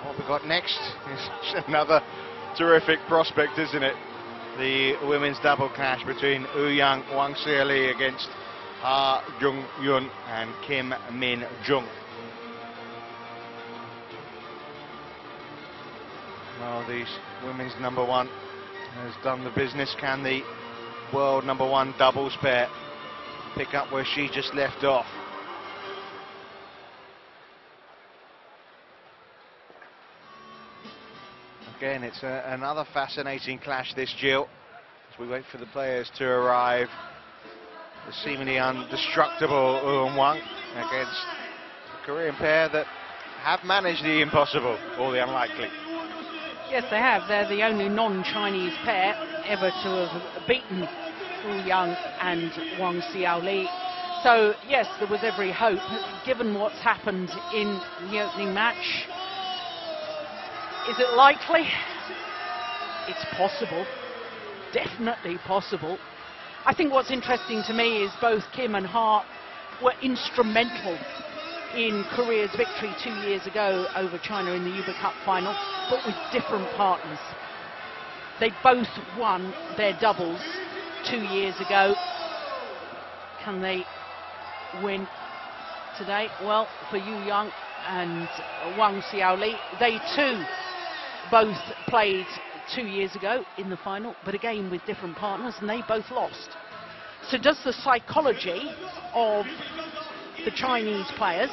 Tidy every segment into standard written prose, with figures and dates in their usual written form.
What we've got next is another terrific prospect, isn't it? The women's double clash between Yang Wang Xiaoli against Jung and Kim Min Jung. Well, these women's number one has done the business. Can the world number one doubles pair pick up where she just left off? Again, it's another fascinating clash, this, Jill, as we wait for the players to arrive. The seemingly indestructible Wang against a Korean pair that have managed the impossible or the unlikely. Yes, they have. They're the only non-Chinese pair ever to have beaten Yang and Wang Xiaoli. So, yes, there was every hope, given what's happened in the opening match. Is it likely? It's possible. Definitely possible. I think what's interesting to me is both Kim and Ha were instrumental in Korea's victory 2 years ago over China in the Uber Cup final, but with different partners. They both won their doubles 2 years ago. Can they win today? Well, for Yang and Wang Xiaoli, they too both played 2 years ago in the final, but again with different partners, and they both lost. So does the psychology of the Chinese players,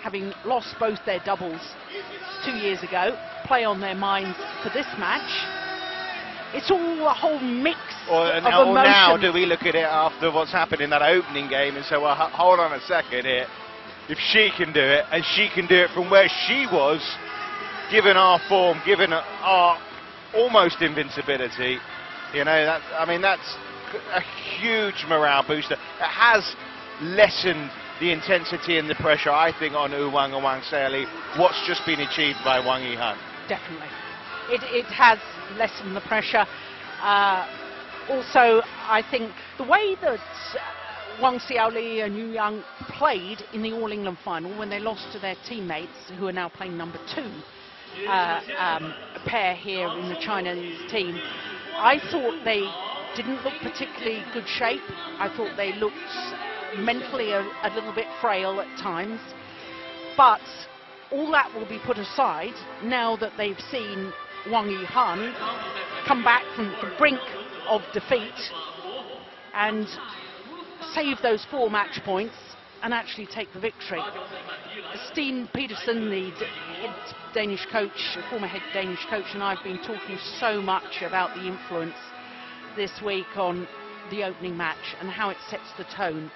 having lost both their doubles 2 years ago, play on their minds for this match? It's all a whole mix of emotions. Now do we look at it after what's happened in that opening game and say, well, hold on a second here. If she can do it, and she can do it from where she was, given our form, given our almost invincibility, you know, that's a huge morale booster. It has lessened the intensity and the pressure, I think, on Wang and Wang Xiaoli, what's just been achieved by Wang Yihan. Definitely. It has lessened the pressure. Also, I think the way that Wang Xiaoli and Yang played in the All England final when they lost to their teammates, who are now playing number 2, pair here in the Chinese team, I thought they didn't look particularly good shape. I thought they looked mentally a little bit frail at times, but all that will be put aside now that they've seen Wang Yihan come back from the brink of defeat and save those 4 match points and actually take the victory. Steen Petersen, the head Danish coach, former head Danish coach, and I've been talking so much about the influence this week on the opening match and how it sets the tone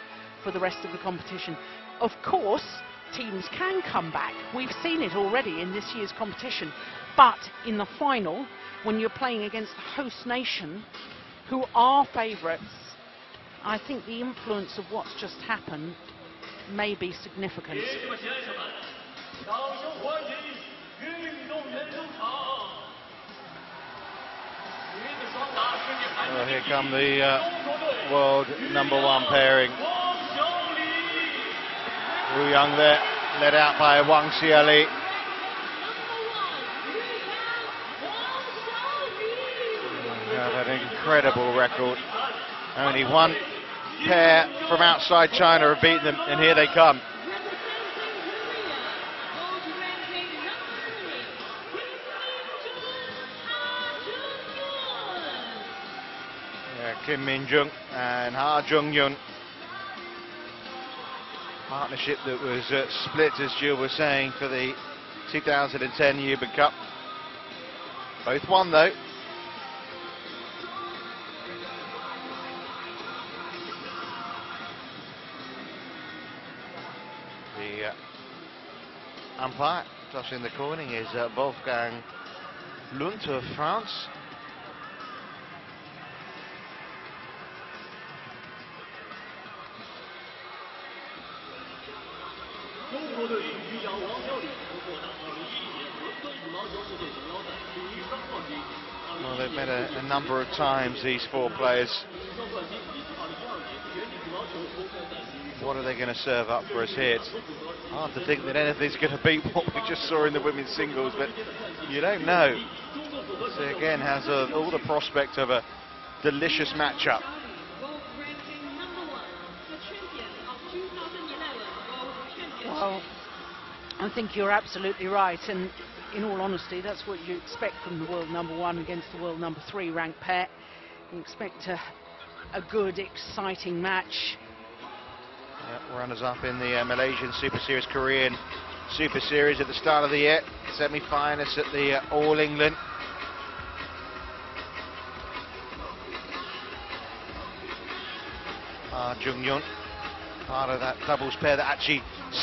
for the rest of the competition. Of course, teams can come back. We've seen it already in this year's competition. But in the final, when you're playing against the host nation, who are favourites, I think the influence of what's just happened may be significant. Well, here come the world number 1 pairing. Yang there, led out by Wang Xiaoli. They have an incredible record. Only one pair from outside China have beaten them, and here they come. Kim Min Jung and Ha Jung Yun. Partnership that was split, as Jill was saying, for the 2010 Uber Cup. Both won, though. The umpire tossing the corning is Wolfgang Lunt of France. Well, they've met a number of times, these 4 players. What are they going to serve up for us here? It's Hard to think that anything's going to beat what we just saw in the women's singles, but you don't know. So again, has all the prospect of a delicious matchup. Well, I think you're absolutely right, and in all honesty, that's what you expect from the world number 1 against the world number 3 ranked pair. You expect a good, exciting match. Yep, runners-up in the Malaysian Super Series, Korean Super Series at the start of the year. Semi-finalists at the All England. Jung, part of that doubles pair that actually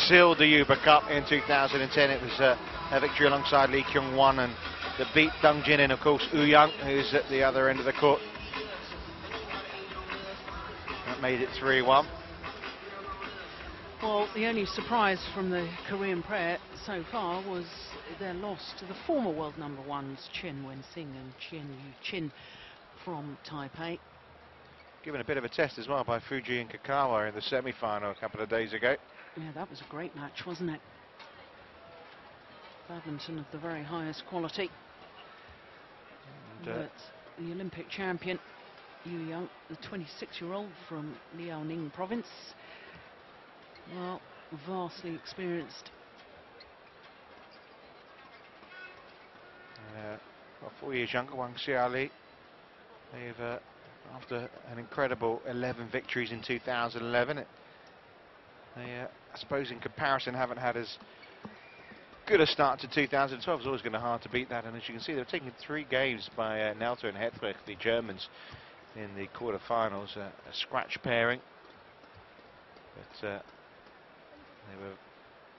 sealed the Uber Cup in 2010. It was a victory alongside Lee Kyung-won, and that beat Dong Jin and of course Jung, who's at the other end of the court. That made it 3-1. Well, the only surprise from the Korean pair so far was their loss to the former world number 1s, Chen Wen-sing and Chen Yu-chin from Taipei. Given a bit of a test as well by Fuji and Kakawa in the semi-final a couple of days ago. Yeah, that was a great match, wasn't it? Badminton of the very highest quality. And, but the Olympic champion, Jung, the 26-year-old from Liaoning province, well, vastly experienced. Well, 4 years younger, Wang Xiaoli. They've, after an incredible 11 victories in 2011, they, I suppose in comparison, haven't had as good a start to 2012. It's always going to be hard to beat that, and as you can see, they've taken 3 games by Nelter and Hedrich, the Germans, in the quarterfinals. A scratch pairing, but they were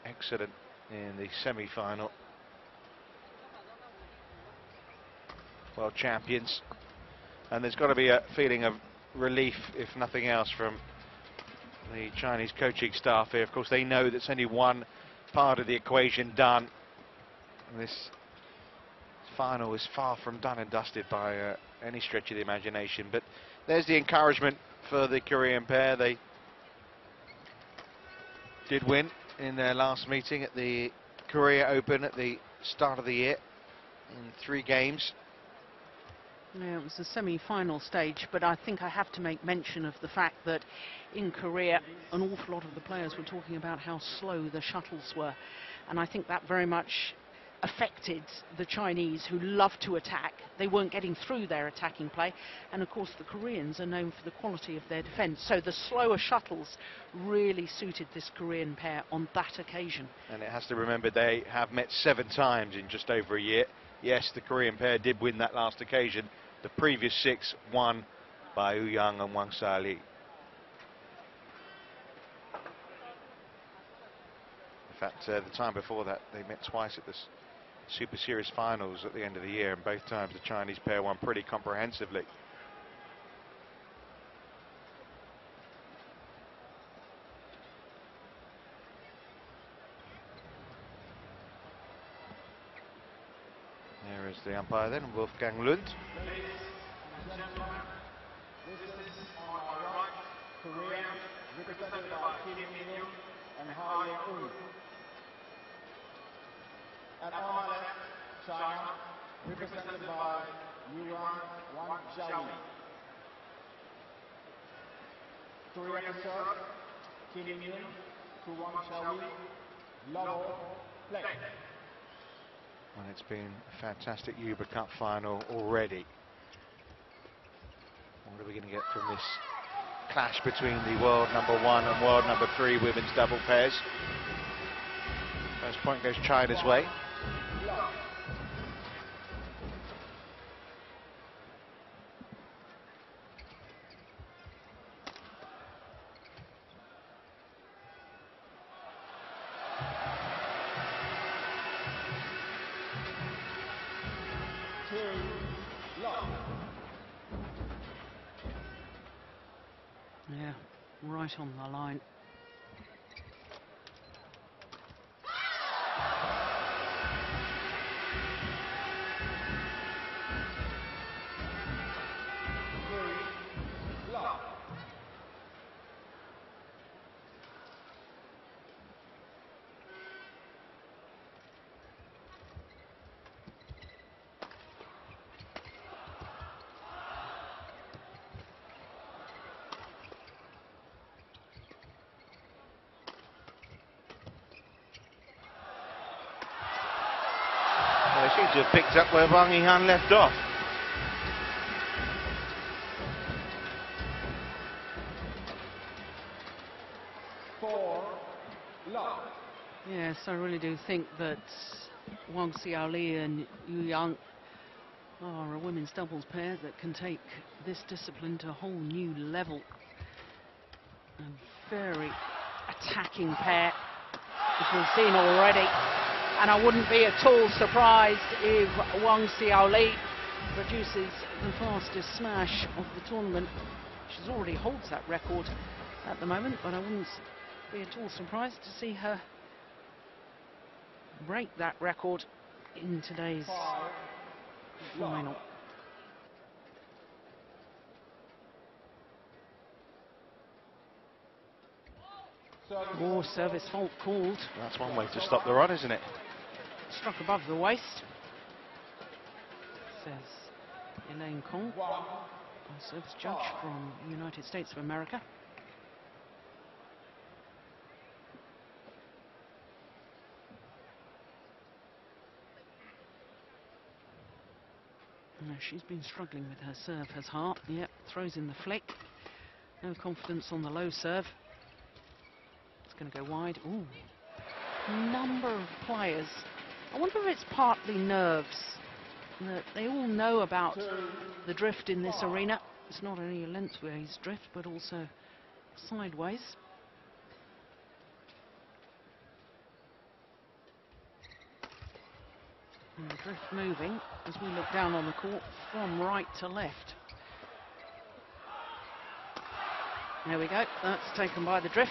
excellent in the semi-final. World champions, and there's got to be a feeling of relief, if nothing else, from the Chinese coaching staff here. Of course, they know that's only one part of the equation done. And this final is far from done and dusted by any stretch of the imagination. But there's the encouragement for the Korean pair. They did win in their last meeting at the Korea Open at the start of the year in 3 games. Yeah, it was the semi-final stage, but I think I have to make mention of the fact that in Korea an awful lot of the players were talking about how slow the shuttles were, and I think that very much affected the Chinese, who love to attack. They weren't getting through their attacking play, and of course the Koreans are known for the quality of their defence, so the slower shuttles really suited this Korean pair on that occasion. And it has to remember they have met 7 times in just over a year. Yes, the Korean pair did win that last occasion. The previous 6 won by Jung and Wang Xiaoli. In fact, the time before that, they met twice at the Super Series finals at the end of the year, and both times the Chinese pair won pretty comprehensively. There is the umpire then, Wolfgang Lund. This is on our right, Korea, represented by Kim Min-young and Ha-Yeon. And on our left, China, represented by Wang Xiaoli. Korean serve, Kim Min-young to Wang Xiaoli, level, play. Well, it's been a fantastic Uber Cup final already. What are we going to get from this clash between the world number 1 and world number 3 women's double pairs? First point goes China's way. Yeah, right on the line. seems to have picked up where Wang Yihan left off. Yes, I really do think that Wang Xiaoli and Jung are a women's doubles pair that can take this discipline to a whole new level. A very attacking pair, as we've seen already. And I wouldn't be at all surprised if Wang Xiaoli produces the fastest smash of the tournament. She already holds that record at the moment, but I wouldn't be at all surprised to see her break that record in today's final. More service fault called. That's one way to stop the run, isn't it? Struck above the waist, says Elaine Kong, a service judge from the United States of America. She's been struggling with her serve, has Hart. Yep, throws in the flick. No confidence on the low serve. It's going to go wide. Ooh. Number of players. I wonder if it's partly nerves. That they all know about the drift in this arena. It's not only a lengthways drift, but also sideways. And the drift moving as we look down on the court from right to left. There we go, that's taken by the drift.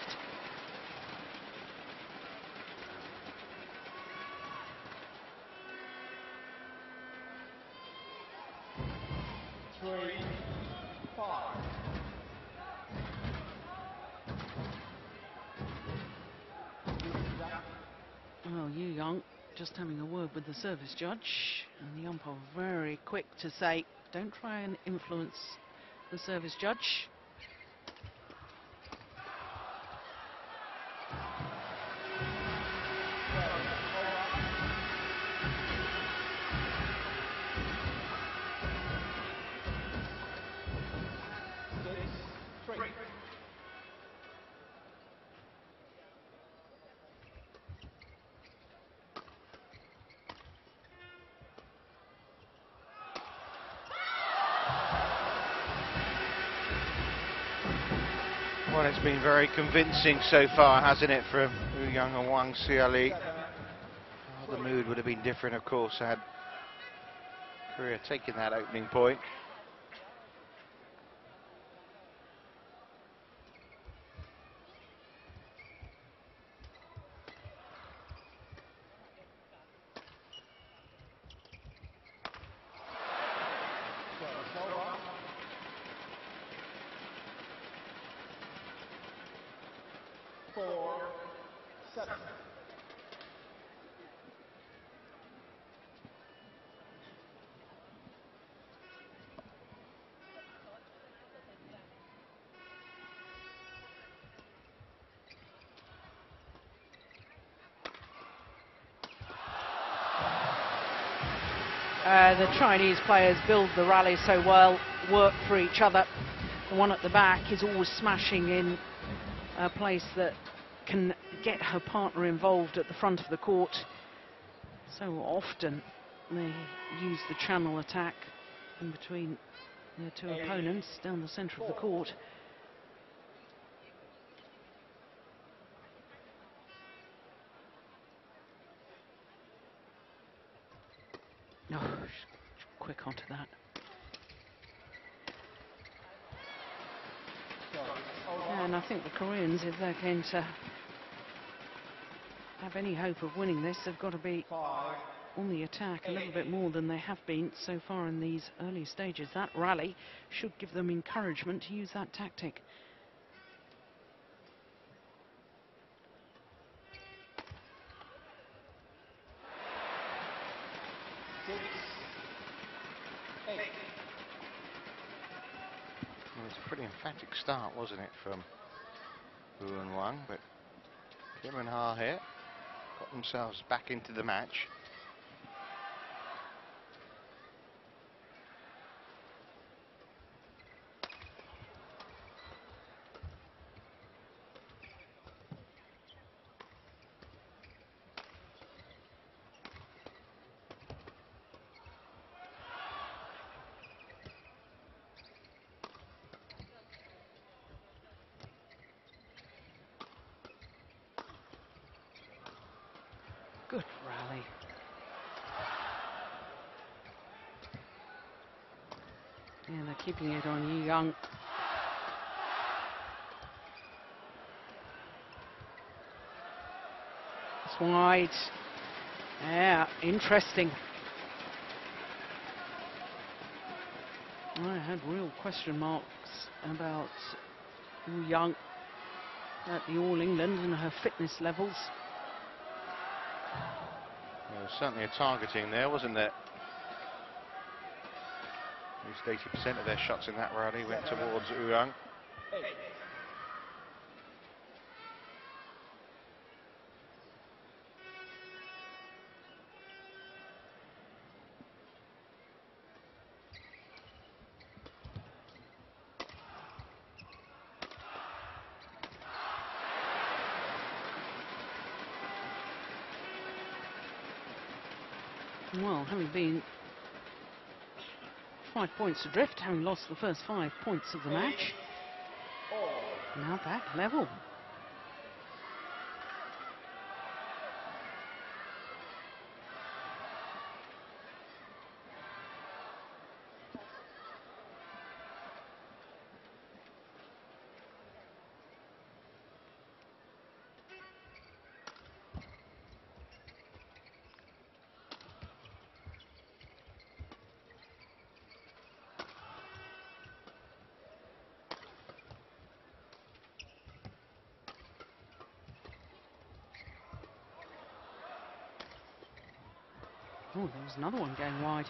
Well, Jung just having a word with the service judge, and the umpire very quick to say, don't try and influence the service judge. Well, it's been very convincing so far, hasn't it, from Jung and Wang Xiaoli. Oh, the mood would have been different, of course, had Korea taken that opening point. The Chinese players build the rally so well, work for each other. The one at the back is always smashing in a place that can get her partner involved at the front of the court. So often they use the channel attack in between their two opponents down the centre of the court. Oh, quick onto that. And I think the Koreans, if they're going to have any hope of winning this, they've got to be on the attack a little bit more than they have been so far in these early stages. That rally should give them encouragement to use that tactic. It was a pretty emphatic start, wasn't it, from Wu and Wang, but Kim and Ha here got themselves back into the match. Yeah, they're keeping it on Jung. It's wide. Yeah, interesting. I had real question marks about Jung at the All England and her fitness levels. There was certainly a targeting there, wasn't there? At least 80% of their shots in that rally went towards Jung. Well, having been 5 points adrift, having lost the first 5 points of the match, now back level. Oh, there was another one going wide.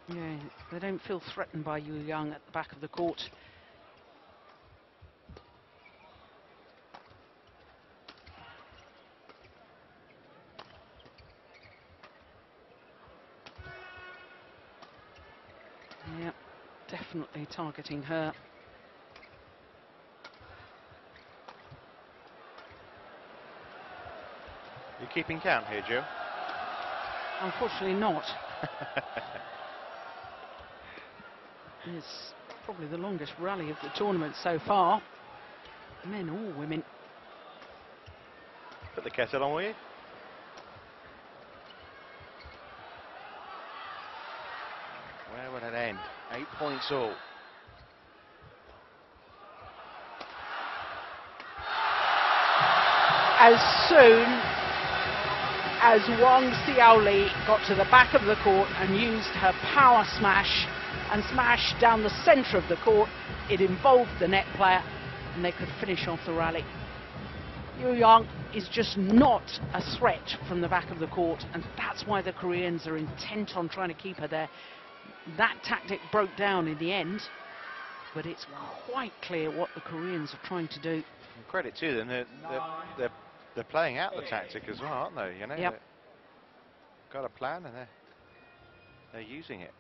Yeah, they don't feel threatened by Jung at the back of the court. Yeah, definitely targeting her. You're keeping count here, Joe? Unfortunately not. It's probably the longest rally of the tournament so far. Men or women. Put the kettle on, will you? Where would it end? 8 points all. As soon as Wang Xiaoli got to the back of the court and used her power smash and smashed down the centre of the court, it involved the net player and they could finish off the rally. Jung is just not a threat from the back of the court, and that's why the Koreans are intent on trying to keep her there. That tactic broke down in the end, but it's quite clear what the Koreans are trying to do. And credit to them, they're playing out the tactic as well, aren't they? You know, Yep. they've got a plan and they're using it.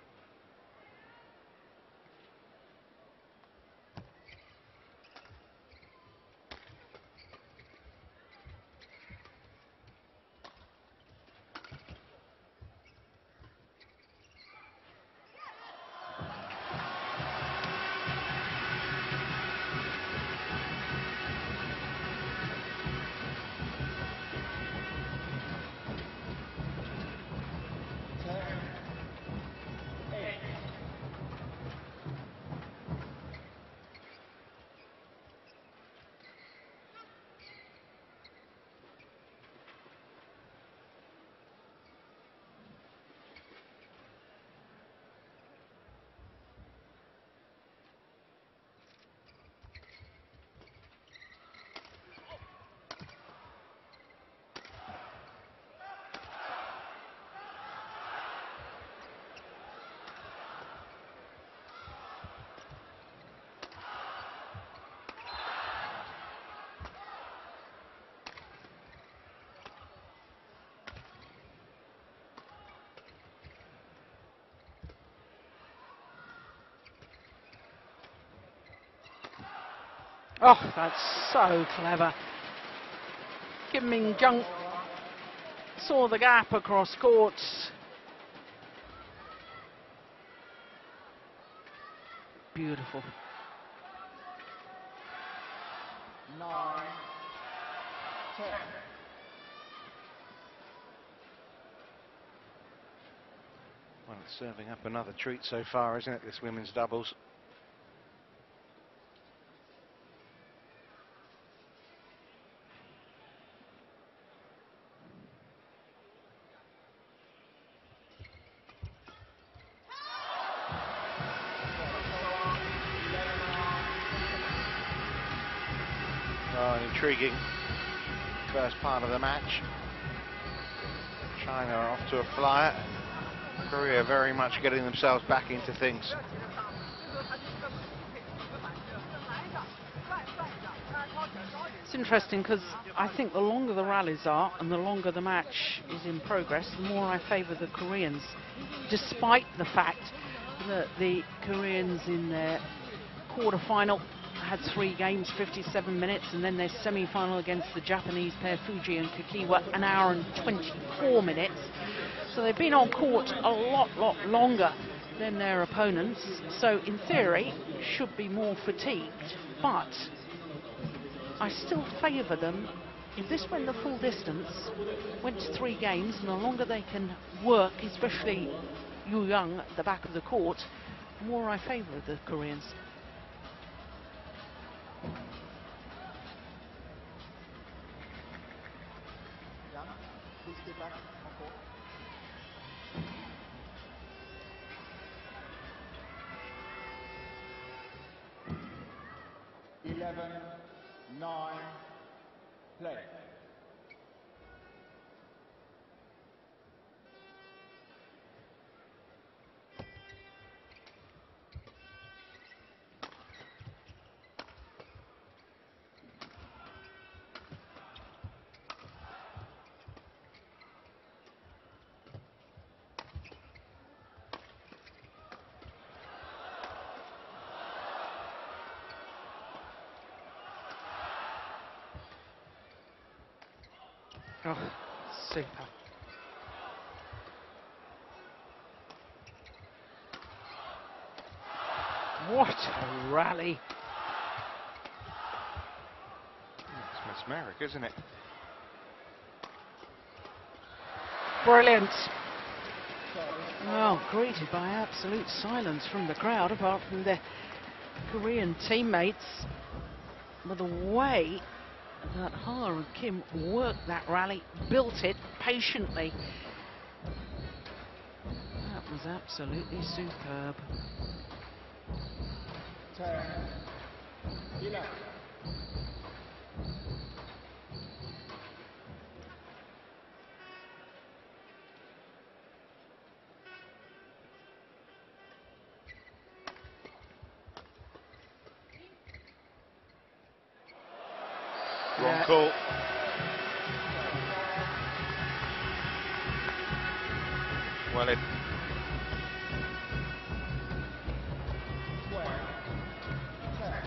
Oh, that's so clever. Kim Min-jung saw the gap across courts. Beautiful. 9, 10. Well, it's serving up another treat so far, isn't it, this women's doubles? Oh, an intriguing first part of the match. China off to a flyer. Korea very much getting themselves back into things. It's interesting because I think the longer the rallies are and the longer the match is in progress, the more I favour the Koreans, despite the fact that the Koreans in their quarter-final had 3 games, 57 minutes, and then their semi-final against the Japanese pair Fuji and Kikiwa, an hour and 24 minutes. So they've been on court a lot longer than their opponents, so in theory should be more fatigued, but I still favour them. If this went the full distance, went to 3 games, and the longer they can work, especially Jung at the back of the court, the more I favour the Koreans. Young, please get back on court. 11-9, play. Oh, super. What a rally. It's mesmeric, isn't it? Brilliant. Well, greeted by absolute silence from the crowd, apart from their Korean teammates. But the way that Ha and Kim worked that rally, built it patiently. That was absolutely superb. 10, 11. Wrong call. Well, it 12, 10.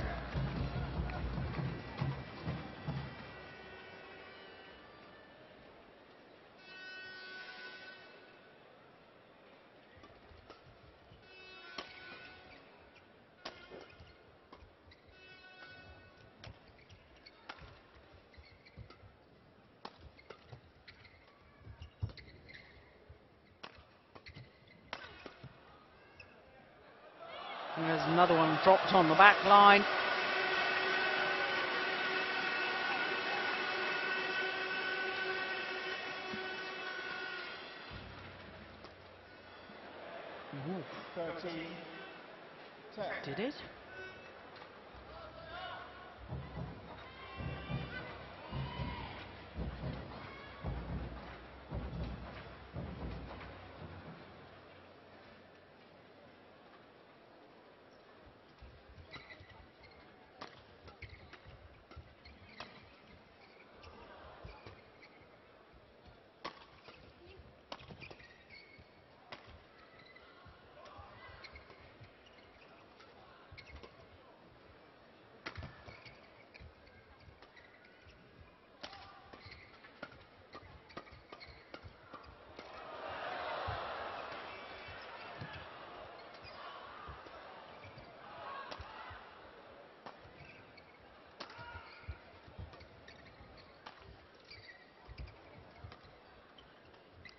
There's another one dropped on the back line. Ooh. 13, 10. Did it?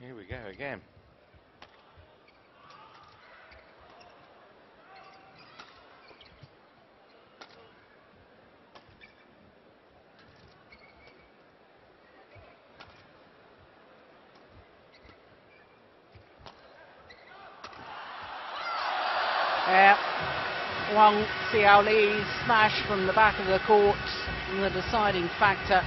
Here we go again. Yeah, Wang Xiaoli's smash from the back of the court, the deciding factor.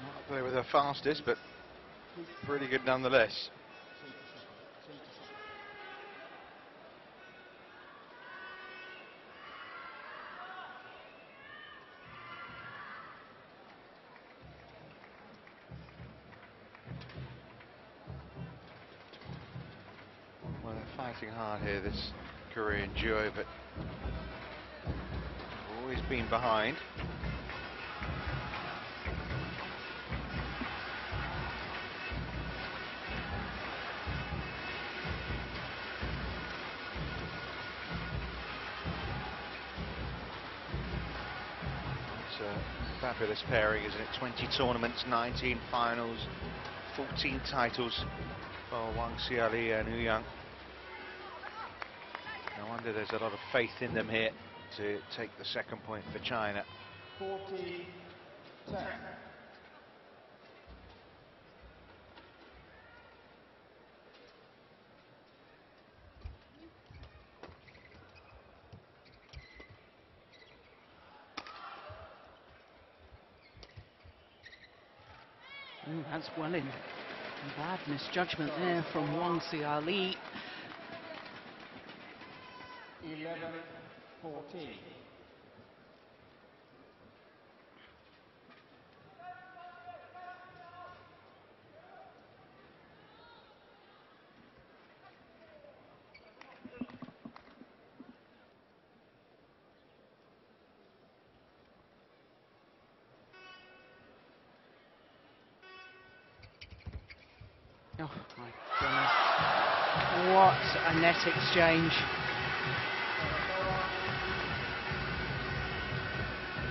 Not play with her fastest, but pretty good nonetheless. Well, they're fighting hard here, this Korean duo, but always been behind. It's a fabulous pairing, isn't it? 20 tournaments, 19 finals, 14 titles for Wang Xiaoli and Jung. No wonder there's a lot of faith in them here to take the second point for China. 40-10. That's well in. Bad misjudgment there from Wang Xiaoli. 11-14. Oh my goodness. What a net exchange.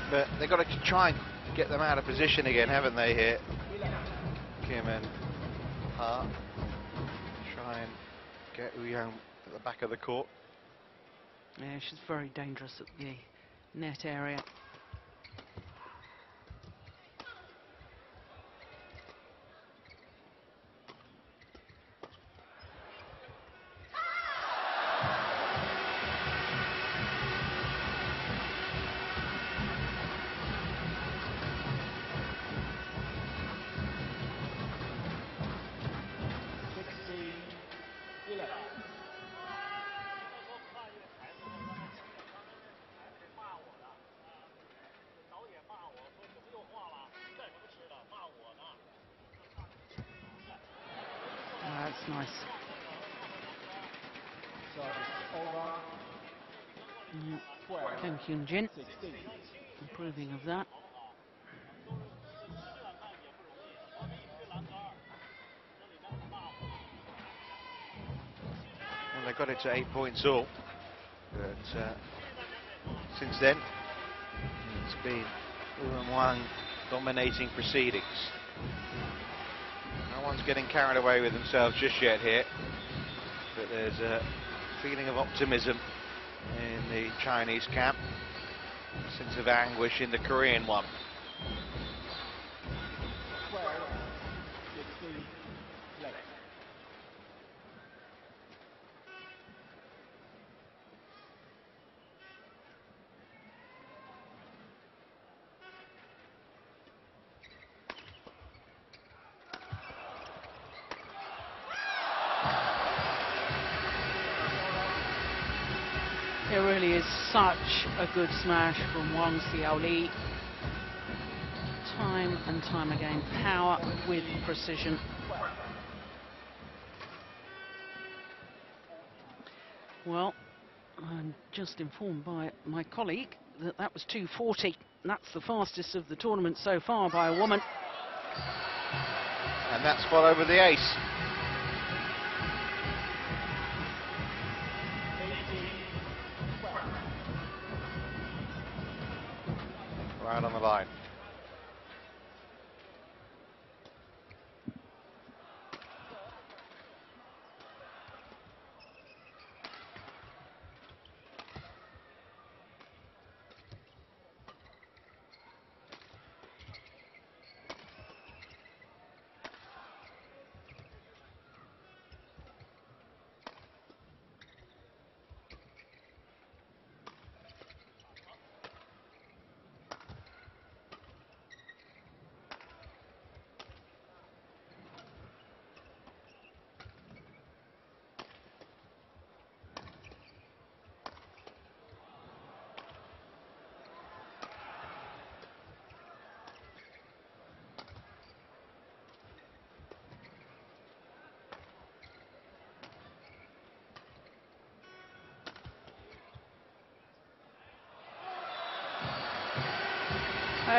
But they've got to try and get them out of position again, haven't they, here? Kim and Ha try and get Jung at the back of the court. Yeah, she's very dangerous at the net area. That's nice. Thank you, Jin. Improving of that. Well, they got it to 8 points all, but since then it's been Wang dominating proceedings. No one's getting carried away with themselves just yet here, but there's a feeling of optimism in the Chinese camp, a sense of anguish in the Korean one. 12-16 left. It really is such a good smash from Wang Xiaoli. Time and time again, power with precision. Well, I'm just informed by my colleague that that was 2:40. That's the fastest of the tournament so far by a woman. And that's followed with the ace. Right on the line.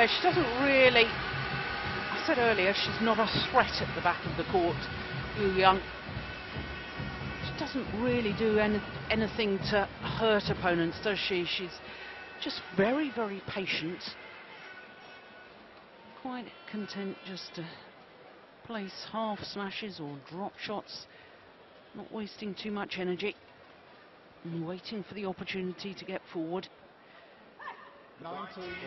She doesn't really, I said earlier, she's not a threat at the back of the court, Jung. She doesn't really do anything to hurt opponents, does she? She's just very, very patient. Quite content just to place half smashes or drop shots, not wasting too much energy and waiting for the opportunity to get forward.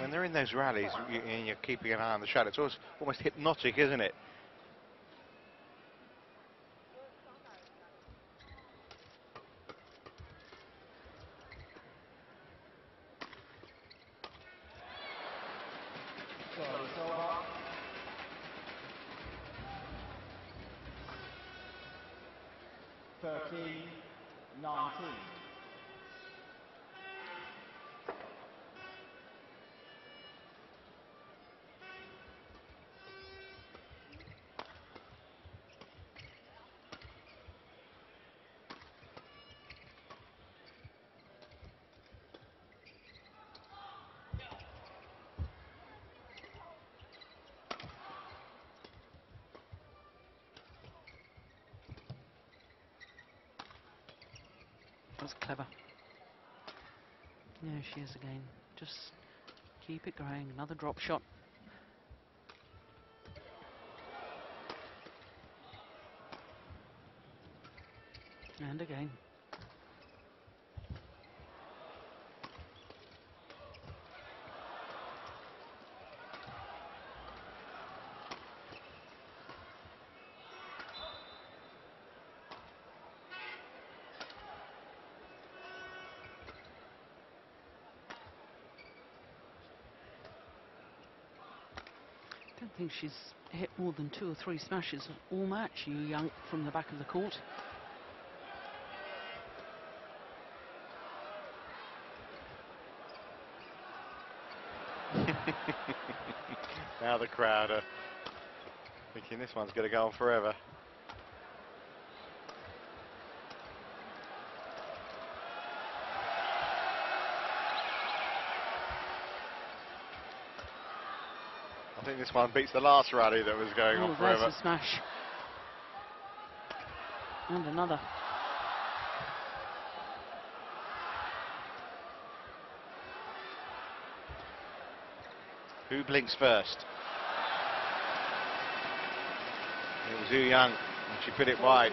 When they're in those rallies and you're keeping an eye on the shot, it's almost hypnotic, isn't it? That's clever. There she is again. Just keep it going. Another drop shot. And again. I don't think she's hit more than 2 or 3 smashes all match, Jung, from the back of the court. Now the crowd are thinking this one's going to go on forever. I think this one beats the last rally that was going on forever. There's a smash. And another. Who blinks first? It was Jung, and she put it wide.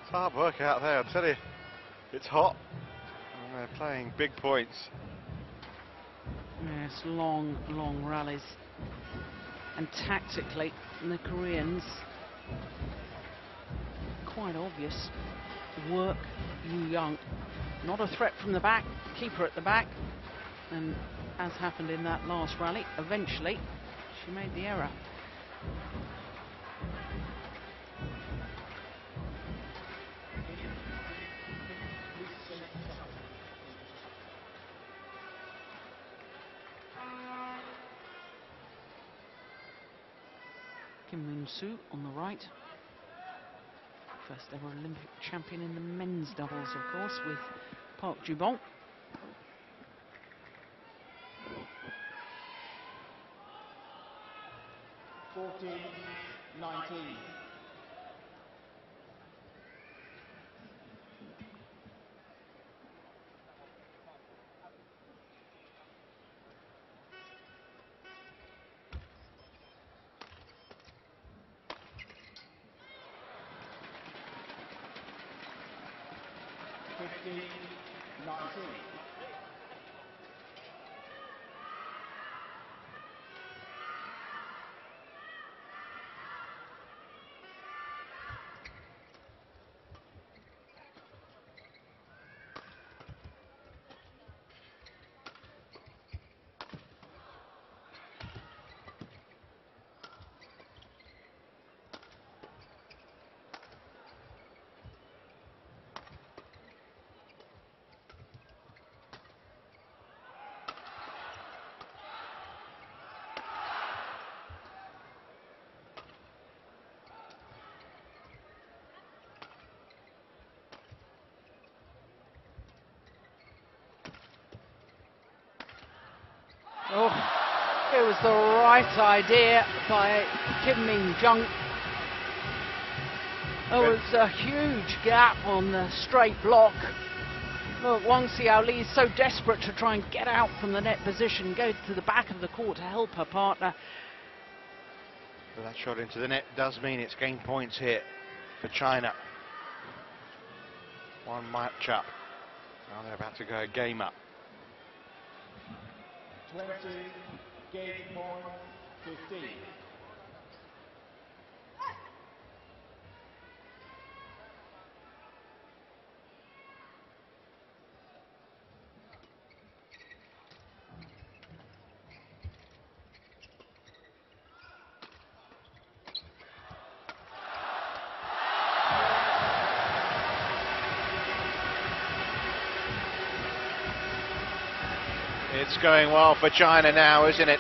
It's hard work out there, I tell you. It's hot, and they're playing big points. Yes, long, long rallies. And tactically, the Koreans, quite obvious, work Jung. Not a threat from the back, keep her at the back. And as happened in that last rally, eventually she made the error. Su on the right, first ever Olympic champion in the men's doubles, of course, with Park Ju-bong. Oh, it was the right idea by Kim Min-jung. There was a huge gap on the straight block. Look, Wang Xiaoli is so desperate to try and get out from the net position, go to the back of the court to help her partner. But that shot into the net does mean it's game points here for China. One match up. Now they're about to go a game up. 20, game point 15. It's going well for China now, isn't it?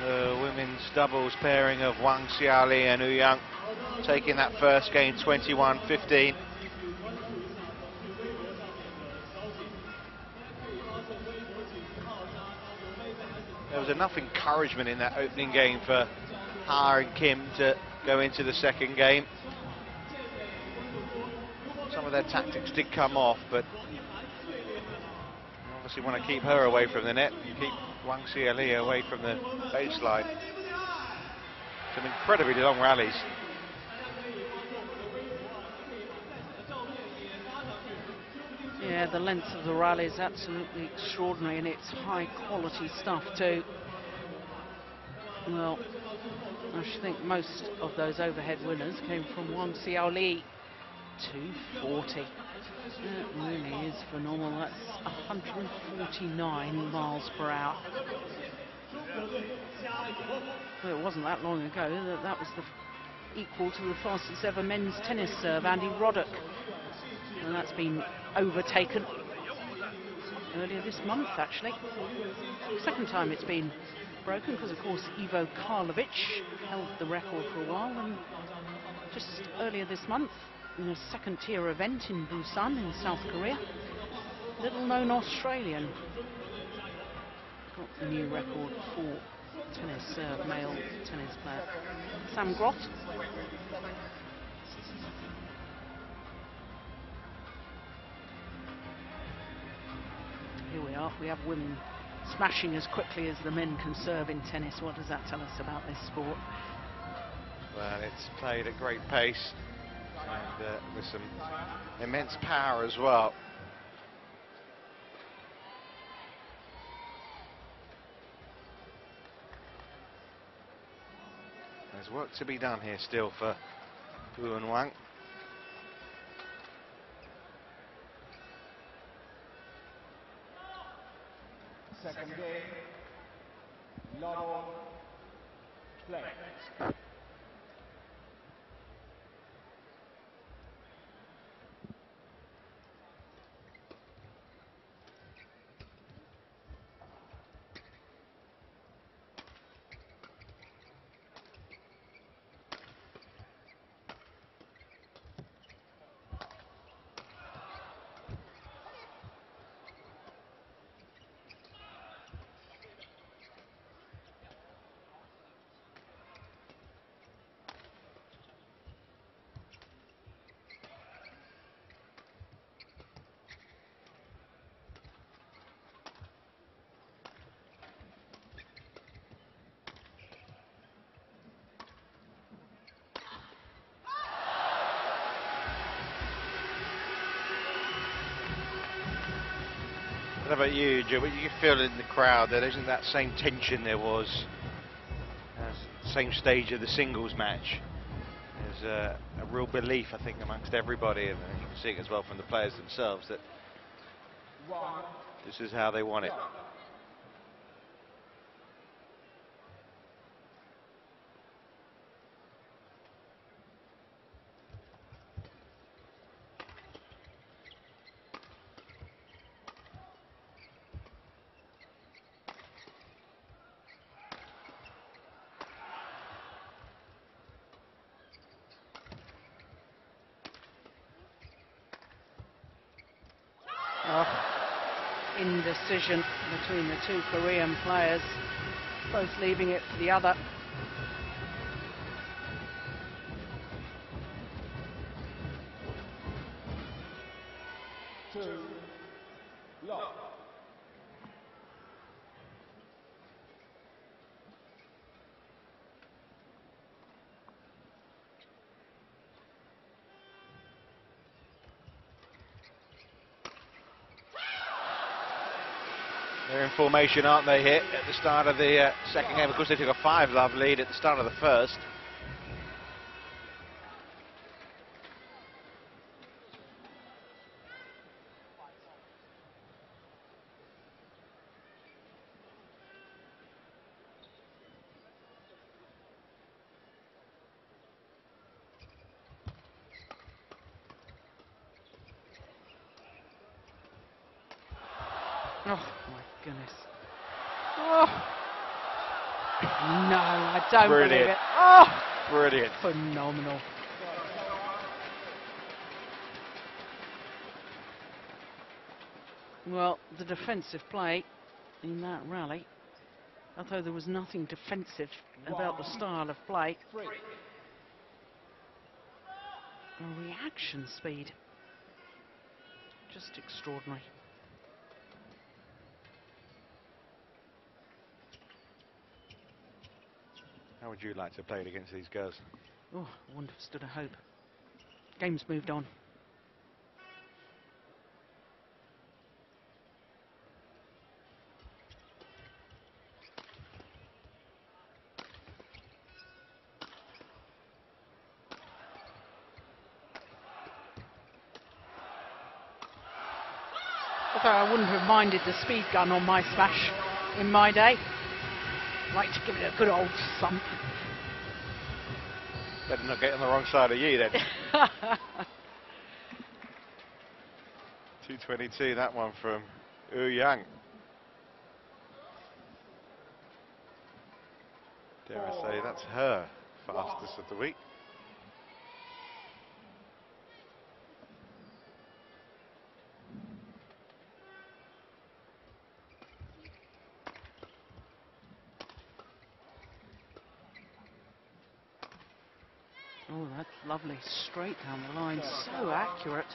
The women's doubles pairing of Wang Xiaoli and Jung taking that first game 21-15. There was enough encouragement in that opening game for Ha and Kim to go into the second game. Some of their tactics did come off, but obviously want to keep her away from the net and keep Wang Xiaoli away from the baseline. Some incredibly long rallies. Yeah, the length of the rally is absolutely extraordinary, and it's high quality stuff too. Well, I should think most of those overhead winners came from Wang Xiaoli. 240. That really is phenomenal. That's 149 miles per hour. Well, it wasn't that long ago that was equal to the fastest ever men's tennis serve, Andy Roddick. And that's been overtaken earlier this month, actually. Second time it's been broken, because of course Ivo Karlovic held the record for a while, and just earlier this month, in a second tier event in Busan in South Korea, little known Australian got the new record for tennis serve, male tennis player. Sam Grott. Here we are, we have women smashing as quickly as the men can serve in tennis. What does that tell us about this sport? Well, it's played at great pace and with some immense power as well. There's work to be done here still for Wu and Wang. Second game, level play. What about you, Joe? What you feel in the crowd? There isn't that same tension there was same stage of the singles match. There's a real belief, I think, amongst everybody, and you can see it as well from the players themselves, that this is how they want it. indecision between the two Korean players, both leaving it for the other. They're in formation, aren't they, here at the start of the second game? Of course, they took a 5-love lead at the start of the first. Oh my goodness. Oh. No, I don't Brilliant. believe it. Oh, Brilliant. phenomenal. Well, the defensive play in that rally, although there was nothing defensive about the style of play, the reaction speed, just extraordinary. How would you like to play it against these girls? Oh, I wouldn't have stood a hope. Game's moved on. Although I wouldn't have minded the speed gun on my smash in my day. Like to give it a good old thump. Better not get on the wrong side of you then. 222, that one from Jung. Dare I say, that's her fastest of the week. Oh, that's lovely. Straight down the line. So accurate.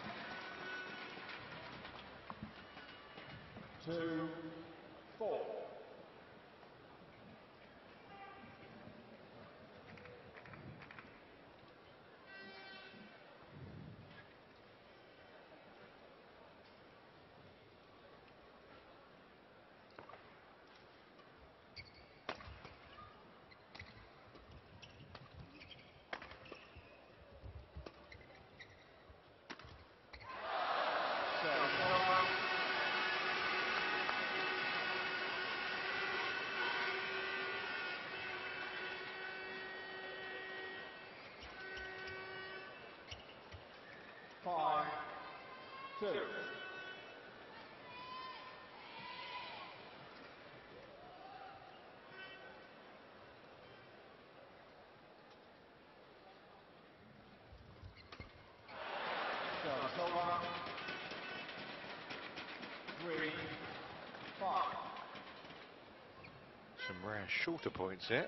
2-4. Five, 2. So, 3, 5. Some rare shorter points here.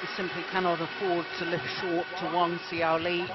He simply cannot afford to live short to Wang Xiaoli.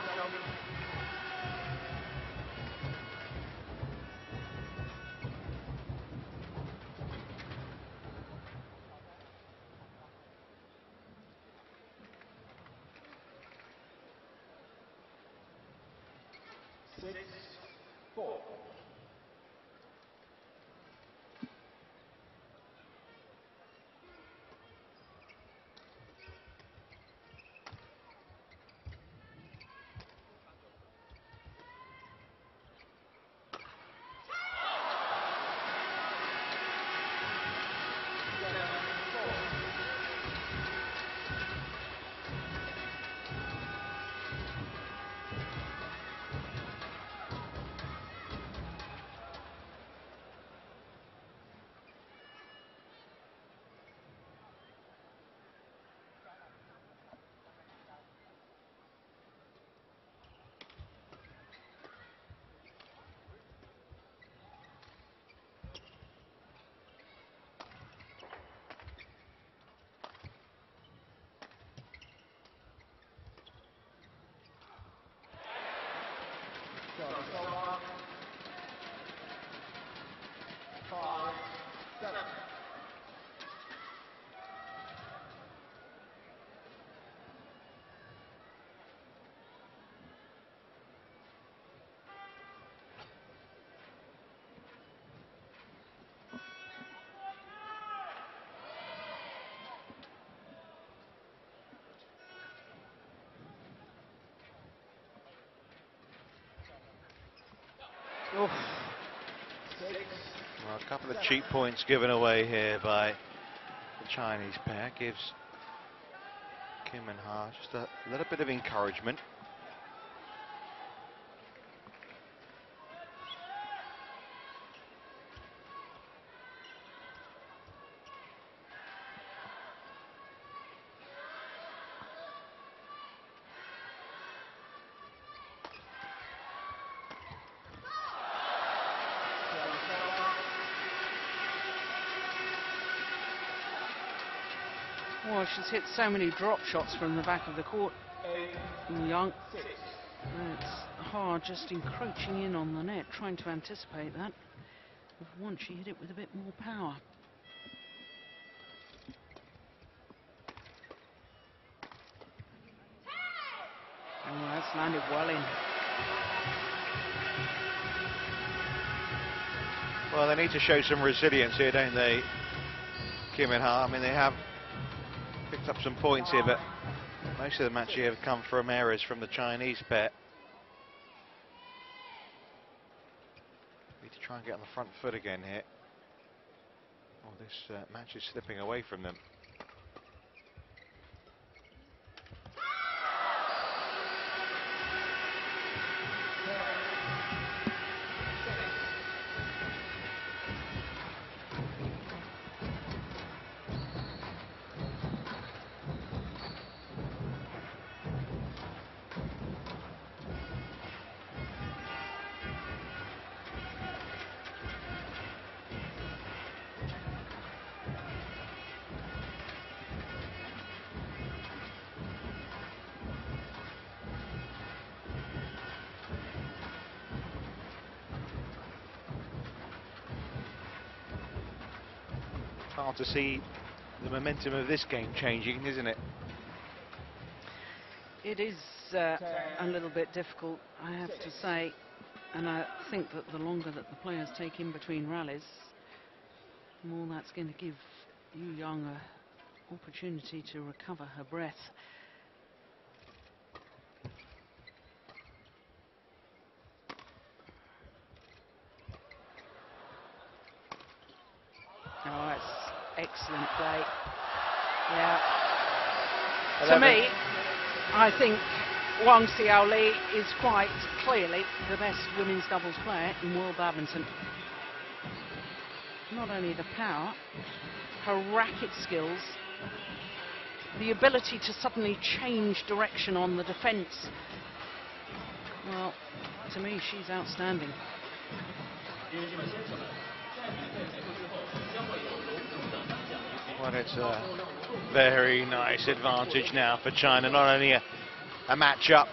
Oof. Well, a couple of cheap points given away here by the Chinese pair. Gives Kim and Ha just a little bit of encouragement. Well, she's hit so many drop shots from the back of the court, Young. It's hard just encroaching in on the net, trying to anticipate that. If once she hit it with a bit more power. Oh, that's landed well in. Well, they need to show some resilience here, don't they, Kim and Ha? I mean, they have picked up some points here, but most of them actually have come from errors from the Chinese pair. Need to try and get on the front foot again here. Oh, this match is slipping away from them. Hard to see the momentum of this game changing, isn't it? It is a little bit difficult, I have to say, and I think that the longer that the players take in between rallies, the more that's going to give Yu Young an opportunity to recover her breath. Oh, that's excellent play. Yeah. 11. To me, I think Wang Xiaoli is quite clearly the best women's doubles player in world badminton. Not only the power, her racket skills, the ability to suddenly change direction on the defence. Well, to me, she's outstanding. Well, it's a very nice advantage now for China. Not only a match up,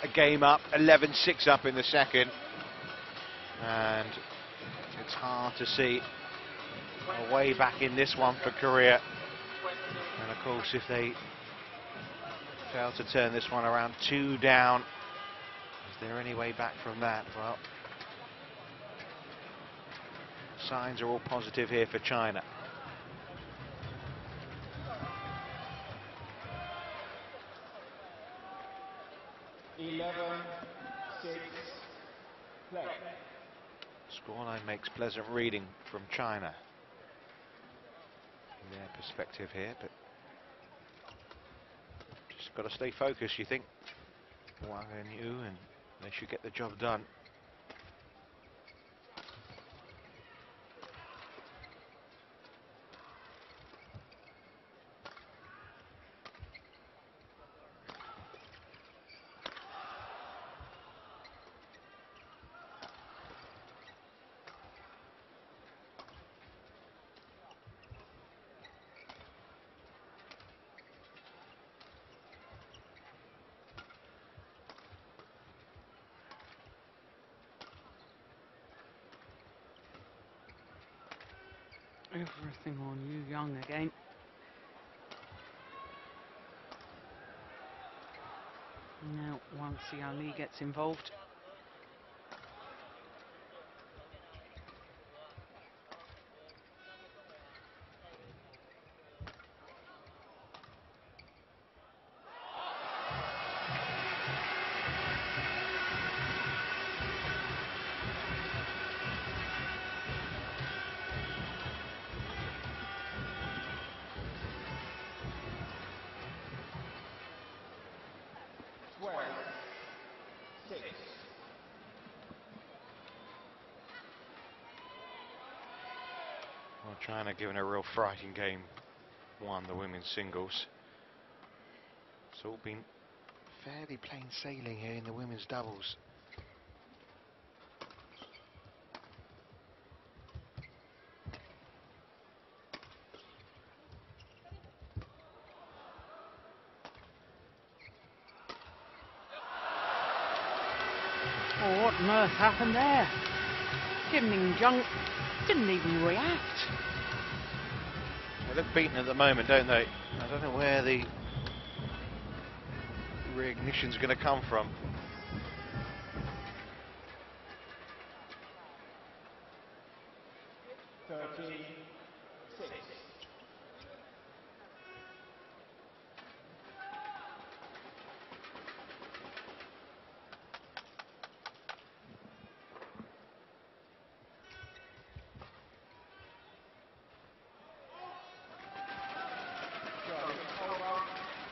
a game up, 11-6 up in the second. And it's hard to see a way back in this one for Korea. And of course, if they fail to turn this one around, 2 down, is there any way back from that? Well, signs are all positive here for China. Scoreline makes pleasant reading from China from their perspective here, but just got to stay focused, you think. Wang and Yu, and they should get the job done. Everything on Yu Young again. Now Wang Xiaoli gets involved. Well, China given a real frighting game, won the women's singles. It's all been fairly plain sailing here in the women's doubles. Oh, what on earth happened there? Jung didn't even react. They look beaten at the moment, don't they? I don't know where the reignition's going to come from.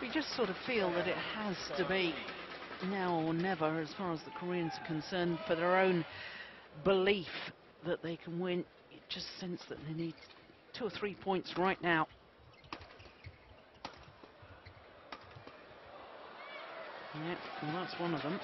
We just sort of feel that it has to be now or never as far as the Koreans are concerned, for their own belief that they can win. You just sense that they need 2 or 3 points right now. Yeah, well, that's one of them.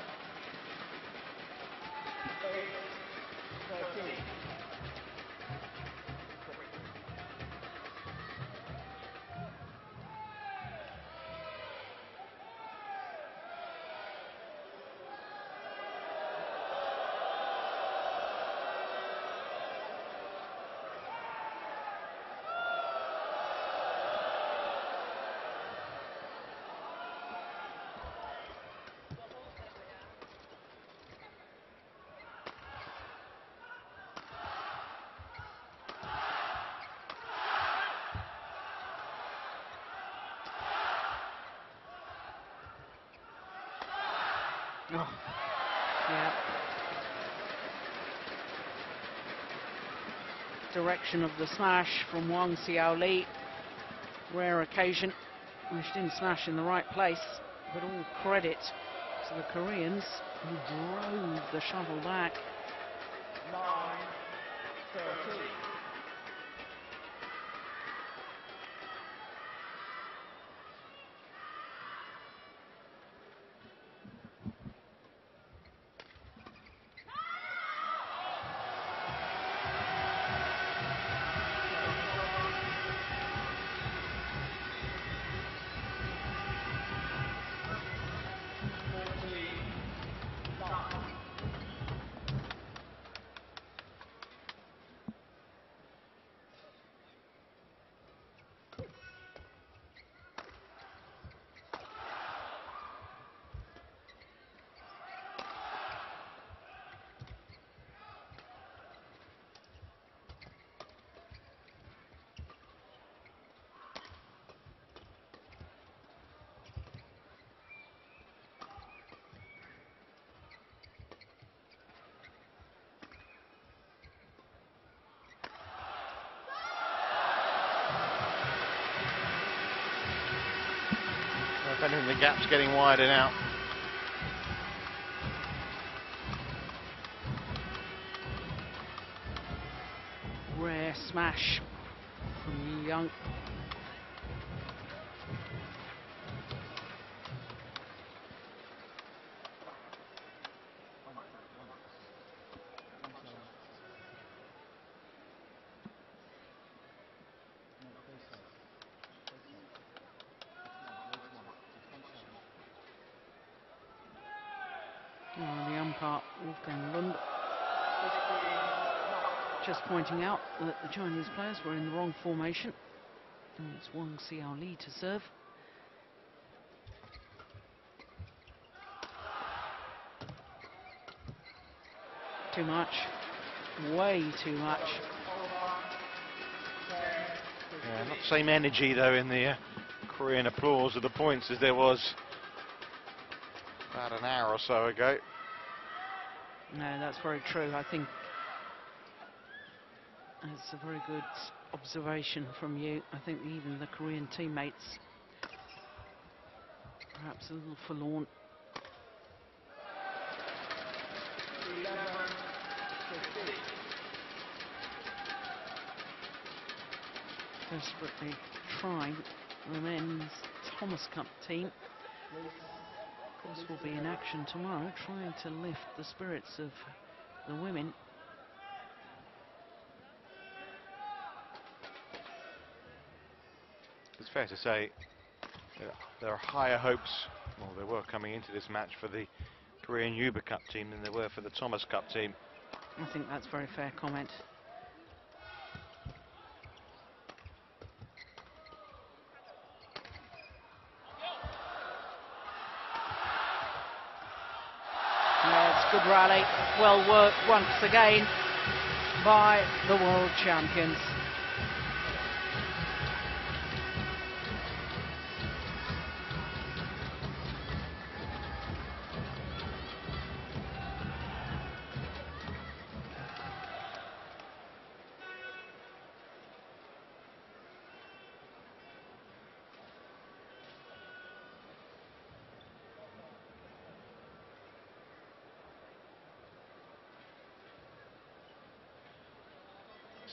Oh, yeah. Direction of the smash from Wang Xiaoli. Rare occasion. She didn't smash in the right place, but all credit to the Koreans who drove the shuttle back. 9-13. If anything, the gap's getting wider now. Rare smash from Jung. The umpire, Wolfgang just pointing out that the Chinese players were in the wrong formation. And it's Wang Xiaoli to serve. Too much. Way too much. Yeah, not the same energy though in the Korean applause of the points as there was about an hour or so ago. No, that's very true. I think that's a very good observation from you. I think even the Korean teammates perhaps a little forlorn. 11-15. desperately trying the men's Thomas Cup team. This will be in action tomorrow, trying to lift the spirits of the women. It's fair to say there are higher hopes, well, there were coming into this match for the Korean Uber Cup team than there were for the Thomas Cup team. I think that's a very fair comment. Yeah, it's a good rally, well worked once again by the world champions.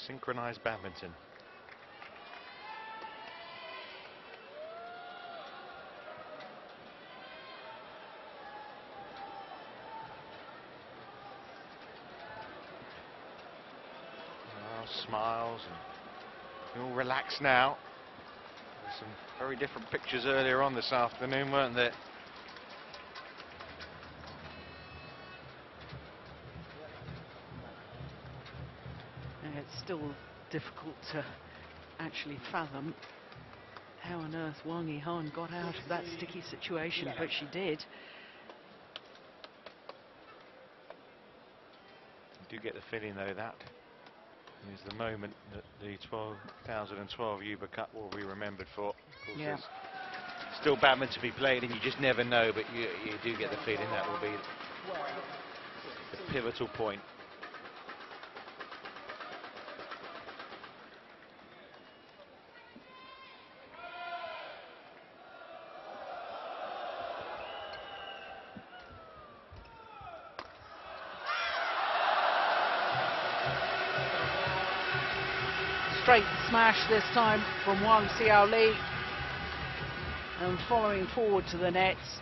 Synchronized badminton. Smiles and all relaxed now. There's some very different pictures earlier on this afternoon, weren't there? It's still difficult to actually fathom how on earth Wang Yihan got out of that sticky situation, but she did. You do get the feeling, though, that is the moment that the 2012 Uber Cup will be remembered for. Of course, Yeah. there's still badminton to be played, and you just never know, but you do get the feeling that will be the pivotal point. Straight smash this time from Xiaoli, and following forward to the nets.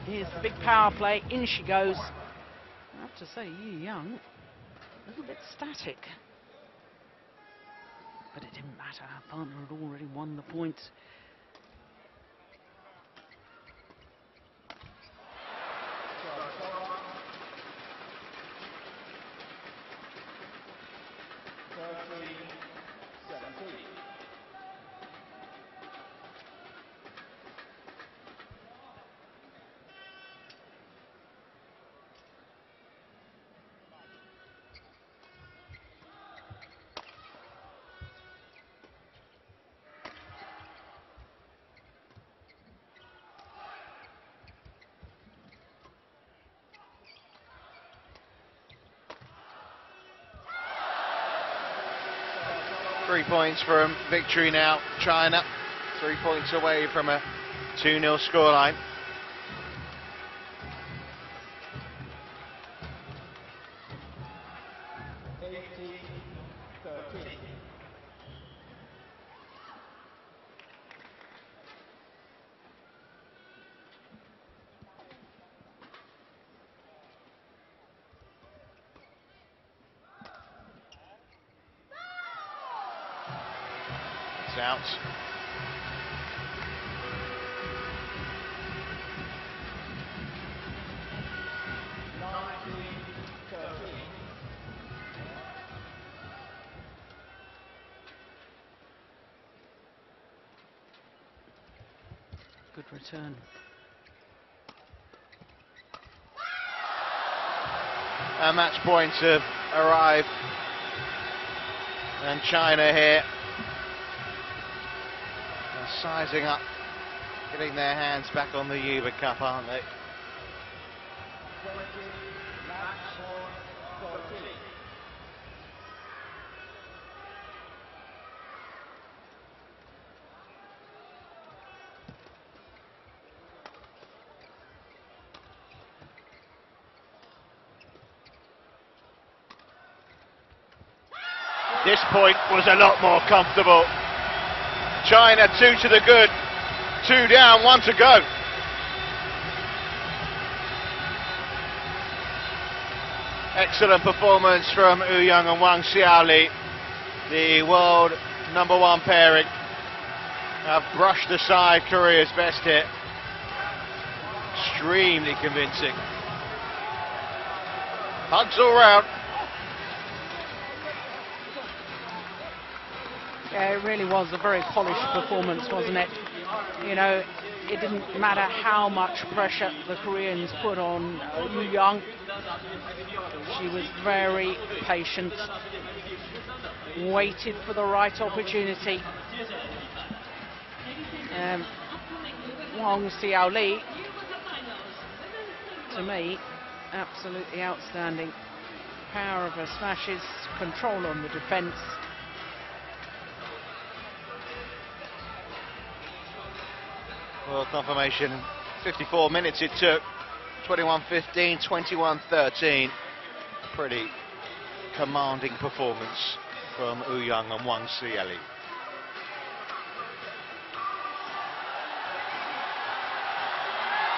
Here's the big power play, in she goes. I have to say, Jung, a little bit static. But it didn't matter, her partner had already won the point. Three points from victory now, China. 3 points away from a 2-0 scoreline. It's out. Good return. And match points have arrived. And China here are sizing up, getting their hands back on the Uber Cup, aren't they? This point was a lot more comfortable. China 2 to the good. 2 down, 1 to go. Excellent performance from Jung and Wang Xiaoli. The world #1 pairing have brushed aside Korea's best hit. Extremely convincing. Hugs all round. Yeah, it really was a very polished performance, wasn't it? You know, it didn't matter how much pressure the Koreans put on Jung. She was very patient, waited for the right opportunity. Wang Xiaoli, to me, absolutely outstanding. Power of her smashes, control on the defence. Well, confirmation, 54 minutes it took. 21-15, 21-13. Pretty commanding performance from Jung and Wang Xiaoli.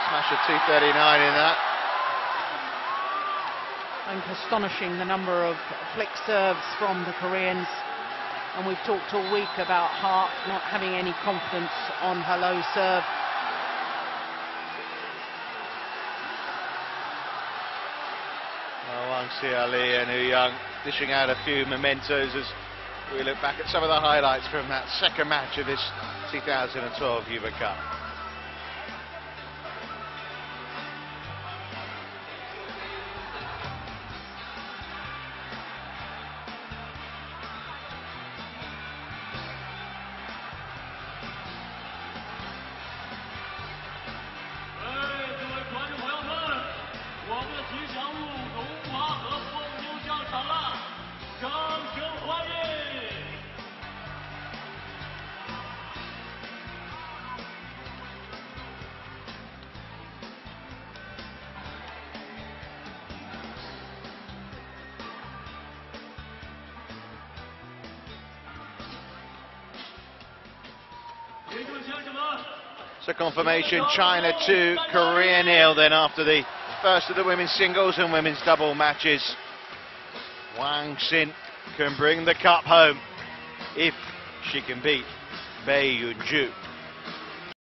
Smash of 239 in that. And astonishing the number of flick serves from the Koreans. And we've talked all week about Hart not having any confidence on her low serve. Wang Xiaoli and Jung dishing out a few mementos as we look back at some of the highlights from that second match of this 2012 Uber Cup. So confirmation, China 2, Korea 0 then after the first of the women's singles and women's double matches. Wang Xin can bring the cup home if she can beat Bei Yunju.